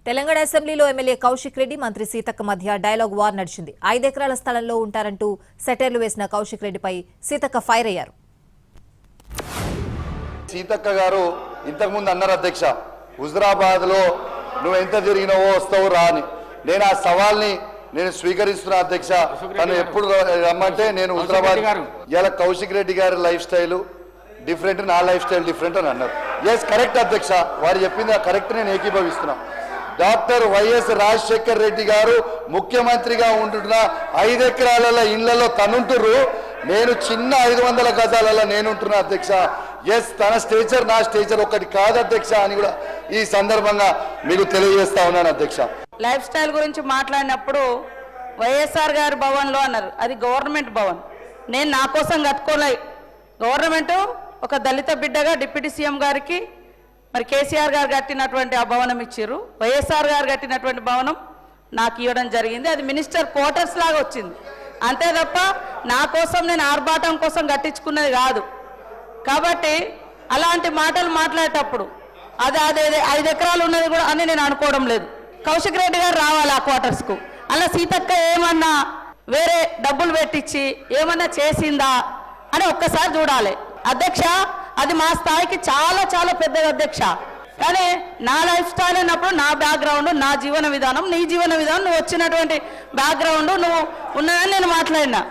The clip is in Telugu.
తెలంగాణ అసెంబ్లీలో ఎమ్మెల్యే కౌశిక్ రెడ్డి మంత్రి సీతక్క మధ్య డైలాగ్ వార్ నడిచింది. 5 ఎకరాల స్థలంలో ఉంటారంటూ సెటైర్లు వేసిన కౌశిక్ రెడ్డిపై సీతక్క ఫైర్ అయ్యారు. సీతక్క గారు ఇంతకుముందు అన్నారు, అధ్యక్ష హుజరాబాద్ లో నువ్వు ఎంత తిరిగినావో వస్తావు రా అని. నేను ఆ సవాల్ని స్వీకరిస్తున్నా అధ్యక్ష. తను ఎప్పుడు రమ్మంటే నేను హుజరాబాద్. ఇలా కౌశిక్ రెడ్డి గారి లైఫ్ స్టైల్ డిఫరెంట్, నా లైఫ్ స్టైల్ డిఫరెంట్ అని అన్నారు. ఎస్ కరెక్ట్ అధ్యక్ష, వారు చెప్పింది కరెక్ట్, నేను ఏకీభవిస్తున్నా. డాక్టర్ వైఎస్ రాజశేఖర్ రెడ్డి గారు ముఖ్యమంత్రిగా ఉంటున్న 5 ఎకరాల ఇళ్లలో తనుంటురు, నేను చిన్న 500 గజాలలో నేనుంటున్నా అధ్యక్ష. ఎస్, తన స్టేచర్ నా స్టేచర్ ఒకటి కాదు అధ్యక్ష అని కూడా ఈ సందర్భంగా మీకు తెలియజేస్తా ఉన్నాను అధ్యక్ష. లైఫ్ స్టైల్ గురించి మాట్లాడినప్పుడు వైఎస్ఆర్ గారి భవన్లో అన్నారు, అది గవర్నమెంట్ భవన్. నేను నా కోసం కట్టుకోలే, గవర్నమెంట్ ఒక దళిత బిడ్డగా డిప్యూటీ సీఎం గారికి మరి కేసీఆర్ గారు కట్టినటువంటి ఆ భవనం ఇచ్చారు. వైఎస్ఆర్ గారు కట్టినటువంటి భవనం నాకు ఇవ్వడం జరిగింది. అది మినిస్టర్ క్వార్టర్స్ లాగా వచ్చింది, అంతే తప్ప నా కోసం నేను ఆర్భాటం కోసం కట్టించుకున్నది కాదు. కాబట్టి అలాంటి మాటలు మాట్లాడేటప్పుడు అదే 5 ఎకరాలు ఉన్నది కూడా అని నేను అనుకోవడం లేదు. కౌశిక్ రెడ్డి గారు రావాలి ఆ క్వార్టర్స్కు. అలా సీతక్క ఏమన్నా వేరే డబ్బులు పెట్టించి ఏమన్నా చేసిందా అని ఒక్కసారి చూడాలి అధ్యక్ష. అది మా స్థాయికి చాలా చాలా పెద్దది అధ్యక్ష. కానీ నా లైఫ్ స్టైల్ అన్నప్పుడు నా బ్యాక్గ్రౌండ్, నా జీవన విధానం, నీ జీవన విధానం, నువ్వు వచ్చినటువంటి బ్యాక్గ్రౌండ్, నువ్వు ఉన్నదని నేను మాట్లాడినా.